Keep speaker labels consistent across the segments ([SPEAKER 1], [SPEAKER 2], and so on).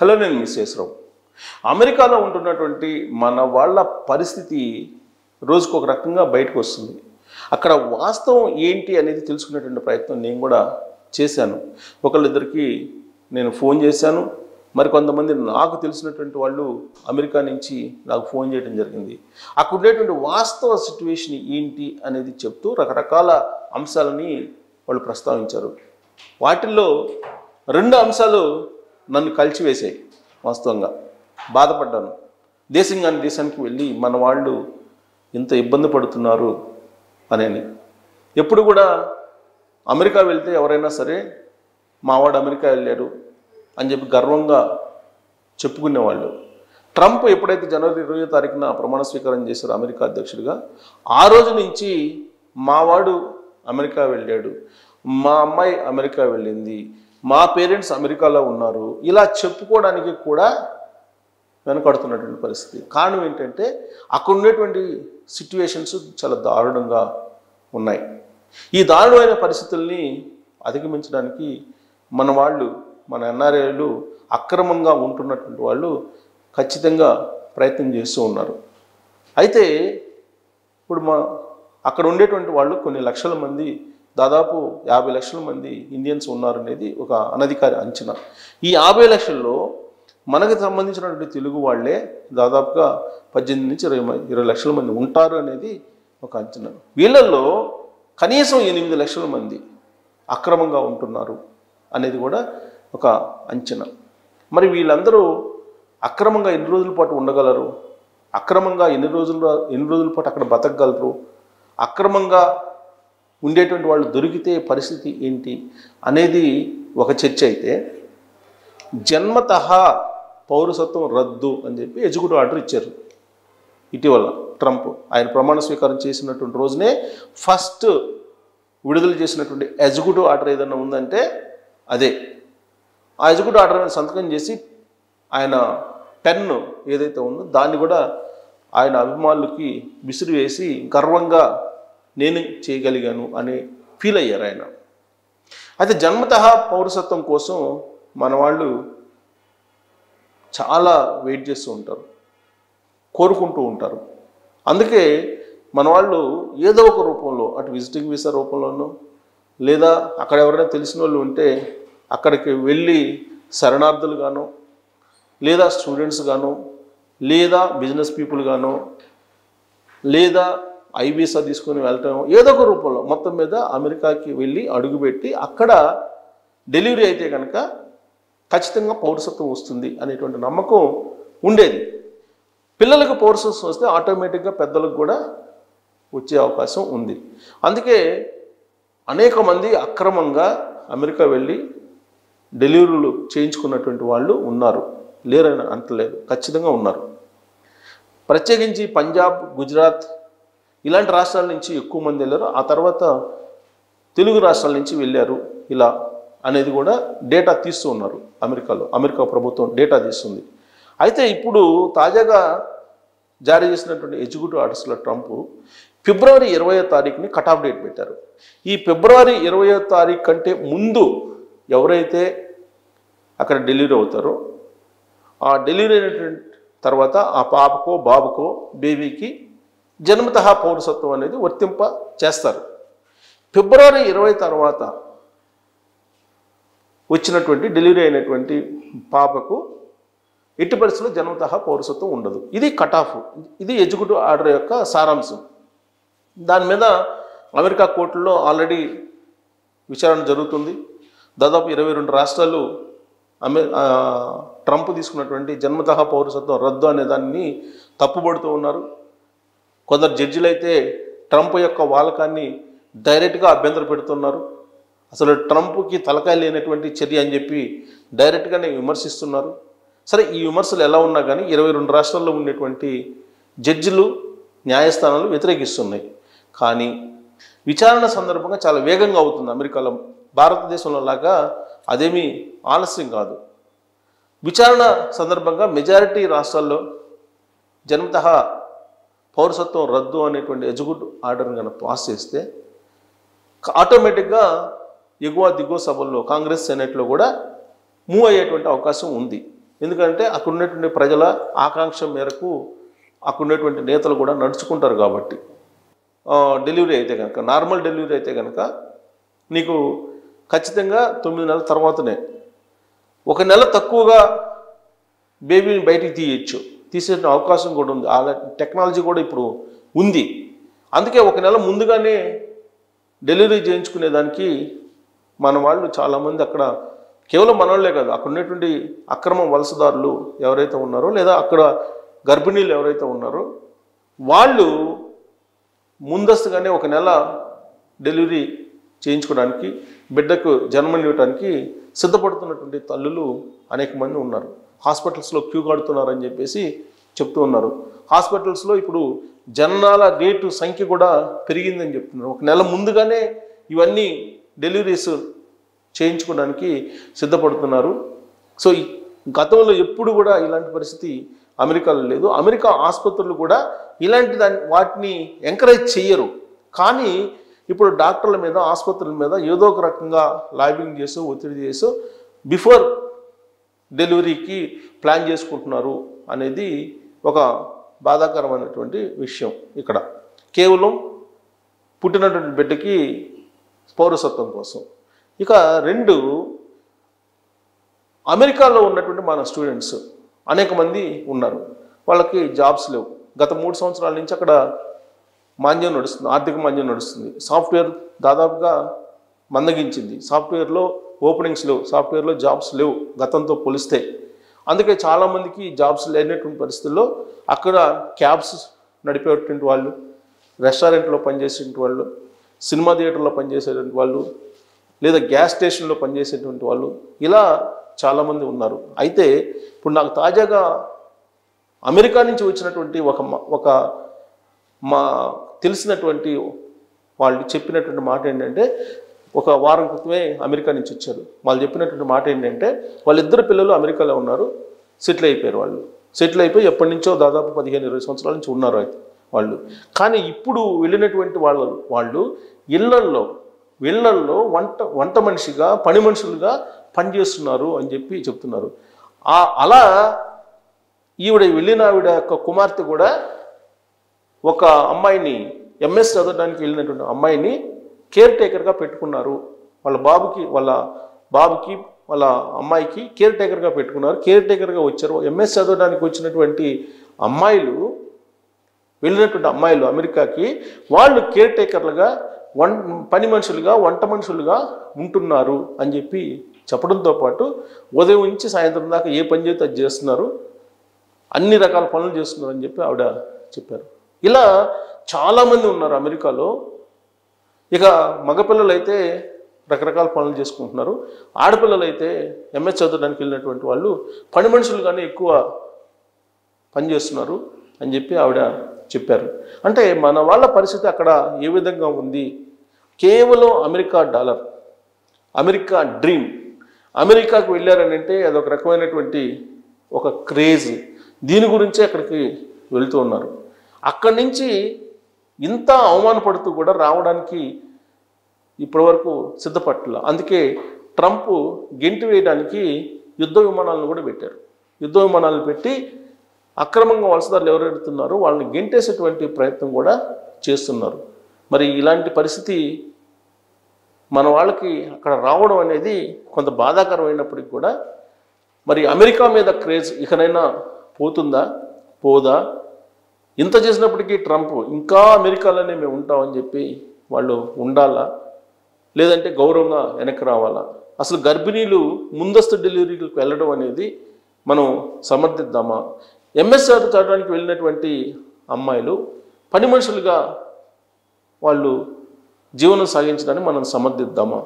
[SPEAKER 1] Hello, నేను మిస్సేశ్వరరావు. అమెరికాలో ఉంటున్నటువంటి మన వాళ్ళ పరిస్థితి రోజుకు ఒక రకంగా బయటకు వస్తుంది. అక్కడ వాస్తవం ఏంటి అనేది తెలుసుకునేటువంటి ప్రయత్నం నేను కూడా చేశాను. ఒకళ్ళిద్దరికి నేను ఫోన్ చేశాను. మరి కొంతమంది నాకు తెలిసినటువంటి వాళ్ళు అమెరికా నుంచి నాకు ఫోన్ చేయడం జరిగింది. అక్కడ ఉండేటువంటి వాస్తవ సిట్యుయేషన్ ఏంటి అనేది చెప్తూ రకరకాల అంశాలని వాళ్ళు ప్రస్తావించారు. వాటిల్లో 2 అంశాలు నన్ను కలిచివేశాయి. వాస్తవంగా బాధపడ్డాను. దేశానికి వెళ్ళి మన వాళ్ళు ఇంత ఇబ్బంది పడుతున్నారు అని. ఎప్పుడు కూడా అమెరికా వెళ్తే ఎవరైనా సరే మావాడు అమెరికా వెళ్ళారు అని చెప్పి గర్వంగా చెప్పుకునేవాళ్ళు. ట్రంప్ ఎప్పుడైతే జనవరి 20వ తారీఖున ప్రమాణ స్వీకారం చేశారో అమెరికా అధ్యక్షుడిగా, ఆ రోజు నుంచి మావాడు అమెరికా వెళ్ళాడు, మా అమ్మాయి అమెరికా వెళ్ళింది, మా పేరెంట్స్ అమెరికాలో ఉన్నారు, ఇలా చెప్పుకోవడానికి కూడా వెనకడుతున్నటువంటి పరిస్థితి. కారణం ఏంటంటే అక్కడ ఉండేటువంటి సిట్యుయేషన్స్ చాలా దారుణంగా ఉన్నాయి. ఈ దారుణమైన పరిస్థితుల్ని అధిగమించడానికి మన ఎన్ఆర్ఐలు అక్రమంగా ఉంటున్నటువంటి వాళ్ళు ఖచ్చితంగా ప్రయత్నం చేస్తూ ఉన్నారు. అయితే ఇప్పుడు అక్కడ ఉండేటువంటి వాళ్ళు కొన్ని లక్షల మంది, దాదాపు 50 లక్షల మంది ఇండియన్స్ ఉన్నారనేది ఒక అనధికారి అంచనా. ఈ 50 లక్షల్లో మనకు సంబంధించినటువంటి తెలుగు వాళ్ళే దాదాపుగా 18 నుంచి 20 లక్షల మంది ఉంటారు అనేది ఒక అంచనా. వీళ్ళల్లో కనీసం 8 లక్షల మంది అక్రమంగా ఉంటున్నారు అనేది కూడా ఒక అంచనా. మరి వీళ్ళందరూ అక్రమంగా ఎన్ని రోజుల పాటు ఉండగలరు? అక్రమంగా ఎన్ని రోజుల పాటు అక్కడ బతకగలరు? అక్రమంగా ఉండేటువంటి వాళ్ళు దొరికితే పరిస్థితి ఏంటి అనేది ఒక చర్చ అయితే, జన్మతః పౌరసత్వం రద్దు అని చెప్పి ఎగ్జిక్యూటివ్ ఆర్డర్ ఇచ్చారు ఇటీవల ట్రంప్. ఆయన ప్రమాణ స్వీకారం చేసినటువంటి రోజునే ఫస్ట్ విడుదల చేసినటువంటి ఎగ్జిక్యూటివ్ ఆర్డర్ ఏదైనా ఉందంటే అదే. ఆ ఎగ్జిక్యూటివ్ ఆర్డర్ మీద సంతకం చేసి ఆయన పెన్ను ఏదైతే ఉందో దాన్ని కూడా ఆయన అభిమానులకి విసిరివేసి గర్వంగా నేను చేయగలిగాను అని ఫీల్ అయ్యారు ఆయన. అయితే జన్మతః పౌరసత్వం కోసం మన వాళ్ళు చాలా వెయిట్ చేస్తూ ఉంటారు, కోరుకుంటూ ఉంటారు. అందుకే మన వాళ్ళు ఏదో ఒక రూపంలో, అటు విజిటింగ్ వీసా రూపంలోనో, లేదా అక్కడ ఎవరైనా తెలిసిన వాళ్ళు ఉంటే అక్కడికి వెళ్ళి శరణార్థులు గానో, లేదా స్టూడెంట్స్ గానో, లేదా బిజినెస్ పీపుల్ గానో, లేదా ఐ వీసా తీసుకొని వెళ్ళటం, ఏదో ఒక రూపంలో మొత్తం మీద అమెరికాకి వెళ్ళి అడుగుపెట్టి అక్కడ డెలివరీ అయితే కనుక ఖచ్చితంగా పౌరసత్వం వస్తుంది అనేటువంటి నమ్మకం ఉండేది. పిల్లలకు పౌరసత్వం వస్తే ఆటోమేటిక్గా పెద్దలకు కూడా వచ్చే అవకాశం ఉంది. అందుకే అనేక మంది అక్రమంగా అమెరికా వెళ్ళి డెలివరీలు చేయించుకున్నటువంటి వాళ్ళు ఉన్నారు, లేరని అంటలేదు, ఖచ్చితంగా ఉన్నారు. ప్రత్యేకించి పంజాబ్, గుజరాత్ ఇలాంటి రాష్ట్రాల నుంచి ఎక్కువ మంది వెళ్ళారు. ఆ తర్వాత తెలుగు రాష్ట్రాల నుంచి వెళ్ళారు ఇలా అనేది కూడా డేటా తీస్తూ ఉన్నారు అమెరికాలో. అమెరికా ప్రభుత్వం డేటా తీస్తుంది. అయితే ఇప్పుడు తాజాగా జారీ చేసినటువంటి ఎగ్జిక్యూటివ్ ఆర్డర్స్లో ట్రంప్ ఫిబ్రవరి 20వ తారీఖుని కట్ ఆఫ్ డేట్ పెట్టారు. ఈ ఫిబ్రవరి 20వ తారీఖు కంటే ముందు ఎవరైతే అక్కడ డెలివరీ అవుతారో, ఆ డెలివరీ అయినటువంటి తర్వాత ఆ పాపకో బాబుకో బేబీకి జన్మతః పౌరసత్వం అనేది వర్తింప చేస్తారు. ఫిబ్రవరి 20 తర్వాత వచ్చినటువంటి డెలివరీ అయినటువంటి పాపకు ఎట్టి పరిస్థితుల్లో జన్మతః పౌరసత్వం ఉండదు. ఇది కట్ ఆఫ్. ఇది ఎగ్జిక్యూటివ్ ఆర్డర్ యొక్క సారాంశం. దాని మీద అమెరికా కోర్టులో ఆల్రెడీ విచారణ జరుగుతుంది. దాదాపు 22 రాష్ట్రాలు ట్రంప్ తీసుకున్నటువంటి జన్మతః పౌరసత్వం రద్దు అనే దాన్ని తప్పుపడుతూ ఉన్నారు. కొందరు జడ్జిలు అయితే ట్రంప్ యొక్క వాలకాన్ని డైరెక్ట్గా అభ్యంతర పెడుతున్నారు. అసలు ట్రంప్కి తలకాయ లేనటువంటి చర్య అని చెప్పి డైరెక్ట్గానే విమర్శిస్తున్నారు. సరే, ఈ విమర్శలు ఎలా ఉన్నా కానీ 22 రాష్ట్రాల్లో ఉండేటువంటి జడ్జిలు, న్యాయస్థానాలు వ్యతిరేకిస్తున్నాయి. కానీ విచారణ సందర్భంగా చాలా వేగంగా అవుతుంది అమెరికాలో. భారతదేశంలో లాగా అదేమీ ఆలస్యం కాదు. విచారణ సందర్భంగా మెజారిటీ రాష్ట్రాల్లో జన్మతః పౌరసత్వం రద్దు అనేటువంటి ఎగ్జిక్యూటివ్ ఆర్డర్ని కనుక పాస్ చేస్తే ఆటోమేటిక్గా ఎగువ దిగువ సభల్లో కాంగ్రెస్ సెనేట్లో కూడా మూవ్ అయ్యేటువంటి అవకాశం ఉంది. ఎందుకంటే అక్కడ ఉన్నటువంటి ప్రజల ఆకాంక్ష మేరకు అక్కడ ఉన్నటువంటి నేతలు కూడా నడుచుకుంటారు కాబట్టి. డెలివరీ అయితే కనుక, నార్మల్ డెలివరీ అయితే కనుక నీకు ఖచ్చితంగా 9 నెలల తర్వాతనే, 1 నెల తక్కువగా బేబీని బయటికి తీసే అవకాశం కూడా ఉంది. ఆ టెక్నాలజీ కూడా ఇప్పుడు ఉంది. అందుకే 1 నెల ముందుగానే డెలివరీ చేయించుకునేదానికి మన వాళ్ళు చాలామంది అక్కడ, కేవలం మనవాళ్లే కాదు, అక్కడ ఉన్నటువంటి అక్రమ వలసదారులు ఎవరైతే ఉన్నారో లేదా అక్కడ గర్భిణీలు ఎవరైతే ఉన్నారో వాళ్ళు ముందస్తుగానే 1 నెల డెలివరీ చేయించుకోవడానికి, బిడ్డకు జన్మనివ్వడానికి సిద్ధపడుతున్నటువంటి తల్లులు అనేక మంది ఉన్నారు. హాస్పిటల్స్లో క్యూ కడుతున్నారని చెప్పేసి చెప్తూ ఉన్నారు. హాస్పిటల్స్లో ఇప్పుడు జననాల రేటు సంఖ్య కూడా పెరిగిందని చెప్తున్నారు. 1 నెల ముందుగానే ఇవన్నీ డెలివరీస్ చేయించుకోవడానికి సిద్ధపడుతున్నారు. సో గతంలో ఎప్పుడు కూడా ఇలాంటి పరిస్థితి అమెరికాలో లేదు. అమెరికా ఆసుపత్రులు కూడా ఇలాంటి వాటిని ఎంకరేజ్ చేయరు. కానీ ఇప్పుడు డాక్టర్ల మీద, ఆసుపత్రుల మీద ఏదో ఒక రకంగా లాబింగ్ చేసి, ఒత్తిడి చేసి బిఫోర్ డెలివరీకి ప్లాన్ చేసుకుంటున్నారు అనేది ఒక బాధాకరమైనటువంటి విషయం. ఇక్కడ కేవలం పుట్టినటువంటి బిడ్డకి పౌరసత్వం కోసం. ఇక 2, అమెరికాలో ఉన్నటువంటి మన స్టూడెంట్స్ అనేక మంది ఉన్నారు. వాళ్ళకి జాబ్స్ లేవు. గత 3 సంవత్సరాల నుంచి అక్కడ మాంద్యం నడుస్తుంది, ఆర్థిక మాంద్యం నడుస్తుంది. సాఫ్ట్వేర్ దాదాపుగా మందగించింది. సాఫ్ట్వేర్లో ఓపెనింగ్స్ లేవు, సాఫ్ట్వేర్లో జాబ్స్ లేవు గతంతో పోలిస్తే. అందుకే చాలామందికి జాబ్స్ లేనటువంటి పరిస్థితుల్లో అక్కడ క్యాబ్స్ నడిపేటువంటి వాళ్ళు, రెస్టారెంట్లో పనిచేసేటువంటి వాళ్ళు, సినిమా థియేటర్లో పనిచేసేటువంటి వాళ్ళు, లేదా గ్యాస్ స్టేషన్లో పనిచేసేటువంటి వాళ్ళు, ఇలా చాలామంది ఉన్నారు. అయితే ఇప్పుడు నాకు తాజాగా అమెరికా నుంచి వచ్చినటువంటి ఒక మా తెలిసినటువంటి వాళ్ళు చెప్పినటువంటి మాట ఏంటంటే, 1 వారం క్రితమే అమెరికా నుంచి వచ్చారు. వాళ్ళు చెప్పినటువంటి మాట ఏంటంటే, వాళ్ళిద్దరు పిల్లలు అమెరికాలో ఉన్నారు, సెటిల్ అయిపోయారు. వాళ్ళు సెటిల్ అయిపోయి ఎప్పటి నుంచో దాదాపు 15-20 సంవత్సరాల నుంచి ఉన్నారు అయితే వాళ్ళు. కానీ ఇప్పుడు వెళ్ళినటువంటి వాళ్ళు ఇళ్లల్లో వంట మనిషిగా, పని మనుషులుగా పనిచేస్తున్నారు అని చెప్పి చెప్తున్నారు. అలా వెళ్ళిన ఆవిడ యొక్క కుమార్తె కూడా ఒక అమ్మాయిని, ఎంఎస్ చదవడానికి వెళ్ళినటువంటి అమ్మాయిని కేర్ టేకర్గా పెట్టుకున్నారు. వాళ్ళ బాబుకి వాళ్ళ అమ్మాయికి కేర్ టేకర్గా పెట్టుకున్నారు. కేర్ టేకర్గా వచ్చారు. ఎంఎస్ చదవడానికి వచ్చినటువంటి అమ్మాయిలు, వెళ్ళినటువంటి అమ్మాయిలు అమెరికాకి, వాళ్ళు కేర్ టేకర్లుగా, పని మనుషులుగా, వంట మనుషులుగా ఉంటున్నారు అని చెప్పి చెప్పడంతో పాటు ఉదయం నుంచి సాయంత్రం దాకా ఏ పని చేస్తే అది చేస్తున్నారు, అన్ని రకాల పనులు చేస్తున్నారు అని చెప్పి ఆవిడ చెప్పారు. ఇలా చాలామంది ఉన్నారు అమెరికాలో. ఇక మగపిల్లలు అయితే రకరకాల పనులు చేసుకుంటున్నారు. ఆడపిల్లలు అయితే ఎంఎస్ చదవడానికి వెళ్ళినటువంటి వాళ్ళు పని మనుషులుగానే ఎక్కువ పనిచేస్తున్నారు అని చెప్పి ఆవిడ చెప్పారు. అంటే మన వాళ్ళ పరిస్థితి అక్కడ ఏ విధంగా ఉంది? కేవలం అమెరికా డాలర్, అమెరికా డ్రీమ్, అమెరికాకు వెళ్ళారని అంటే అదొక రకమైనటువంటి ఒక క్రేజ్. దీని గురించే అక్కడికి వెళ్తూ ఉన్నారు. అక్కడి నుంచి ఇంత అవమానపడుతూ కూడా రావడానికి ఇప్పటివరకు సిద్ధపట్ల. అందుకే ట్రంప్ గెంటి వేయడానికి యుద్ధ విమానాలను కూడా పెట్టారు. యుద్ధ విమానాలను పెట్టి అక్రమంగా వలసదారులు ఎవరెడుతున్నారో వాళ్ళని గెంటేసేటువంటి ప్రయత్నం కూడా చేస్తున్నారు. మరి ఇలాంటి పరిస్థితి మన వాళ్ళకి అక్కడ రావడం అనేది కొంత బాధాకరమైనప్పటికీ కూడా, మరి అమెరికా మీద క్రేజ్ ఇకనైనా పోతుందా, పోదా? ఇంత చేసినప్పటికీ ట్రంప్ ఇంకా అమెరికాలోనే మేము ఉంటామని చెప్పి వాళ్ళు ఉండాలా, లేదంటే గౌరవంగా వెనక్కి రావాలా? అసలు గర్భిణీలు ముందస్తు డెలివరీలకు వెళ్ళడం అనేది మనం సమర్థిద్దామా? ఎంఎస్ఆర్ చదవడానికి వెళ్ళినటువంటి అమ్మాయిలు పని మనుషులుగా వాళ్ళు జీవనం సాగించడానికి మనం సమర్థిద్దామా?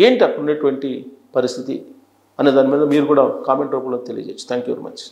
[SPEAKER 1] ఏంటి అక్కడ ఉన్నటువంటి పరిస్థితి అనే దాని మీద మీరు కూడా కామెంట్ రూపంలో తెలియజేయచ్చు. Thank you very much.